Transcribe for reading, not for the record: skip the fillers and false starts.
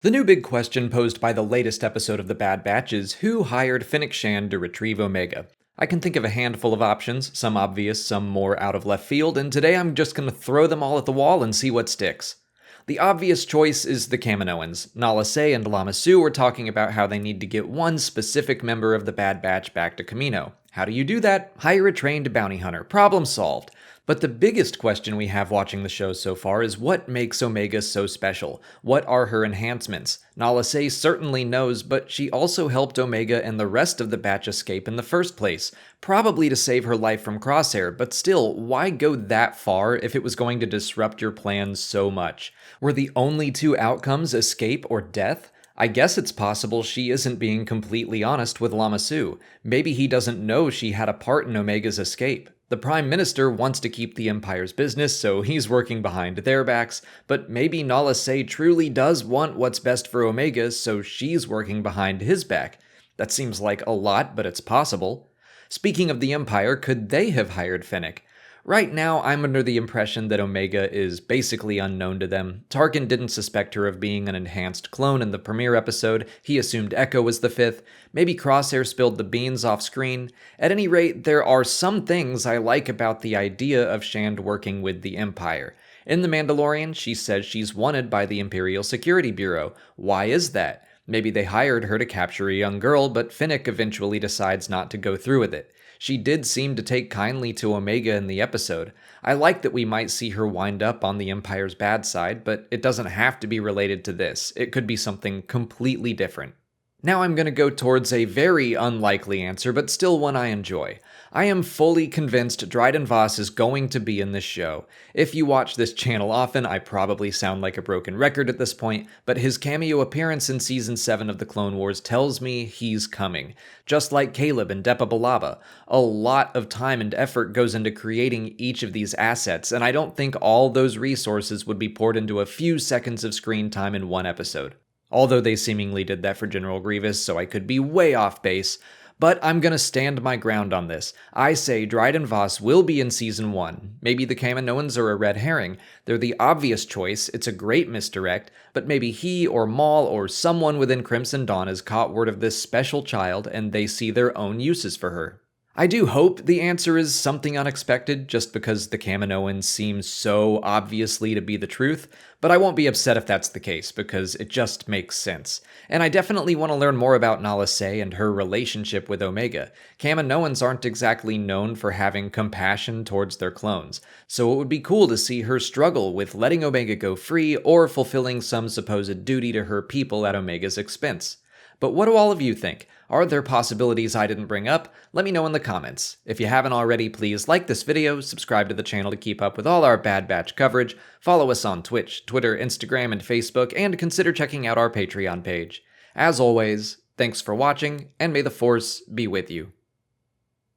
The new big question posed by the latest episode of The Bad Batch is who hired Fennec Shand to retrieve Omega? I can think of a handful of options, some obvious, some more out of left field, and today I'm just going to throw them all at the wall and see what sticks. The obvious choice is the Kaminoans. Nala Se and Lama Su are talking about how they need to get one specific member of the Bad Batch back to Kamino. How do you do that? Hire a trained bounty hunter. Problem solved. But the biggest question we have watching the show so far is what makes Omega so special? What are her enhancements? Nala Se certainly knows, but she also helped Omega and the rest of the Batch escape in the first place, probably to save her life from Crosshair, but still, why go that far if it was going to disrupt your plans so much? Were the only two outcomes escape or death? I guess it's possible she isn't being completely honest with Lama Su. Maybe he doesn't know she had a part in Omega's escape. The Prime Minister wants to keep the Empire's business, so he's working behind their backs, but maybe Nala Se truly does want what's best for Omega, so she's working behind his back. That seems like a lot, but it's possible. Speaking of the Empire, could they have hired Fennec? Right now, I'm under the impression that Omega is basically unknown to them. Tarkin didn't suspect her of being an enhanced clone in the premiere episode, he assumed Echo was the fifth, maybe Crosshair spilled the beans off screen. At any rate, there are some things I like about the idea of Shand working with the Empire. In The Mandalorian, she says she's wanted by the Imperial Security Bureau. Why is that? Maybe they hired her to capture a young girl, but Fennec eventually decides not to go through with it. She did seem to take kindly to Omega in the episode. I like that we might see her wind up on the Empire's bad side, but it doesn't have to be related to this. It could be something completely different. Now I'm going to go towards a very unlikely answer, but still one I enjoy. I am fully convinced Dryden Voss is going to be in this show. If you watch this channel often, I probably sound like a broken record at this point, but his cameo appearance in Season 7 of The Clone Wars tells me he's coming. Just like Caleb and Depa Billaba, a lot of time and effort goes into creating each of these assets, and I don't think all those resources would be poured into a few seconds of screen time in one episode. Although they seemingly did that for General Grievous, so I could be way off base. But I'm gonna stand my ground on this. I say Dryden Voss will be in Season 1. Maybe the Kaminoans are a red herring. They're the obvious choice, it's a great misdirect, but maybe he or Maul or someone within Crimson Dawn has caught word of this special child and they see their own uses for her. I do hope the answer is something unexpected, just because the Kaminoans seem so obviously to be the truth, but I won't be upset if that's the case, because it just makes sense. And I definitely want to learn more about Nala Se and her relationship with Omega. Kaminoans aren't exactly known for having compassion towards their clones, so it would be cool to see her struggle with letting Omega go free or fulfilling some supposed duty to her people at Omega's expense. But what do all of you think? Are there possibilities I didn't bring up? Let me know in the comments. If you haven't already, please like this video, subscribe to the channel to keep up with all our Bad Batch coverage, follow us on Twitch, Twitter, Instagram, and Facebook, and consider checking out our Patreon page. As always, thanks for watching, and may the Force be with you.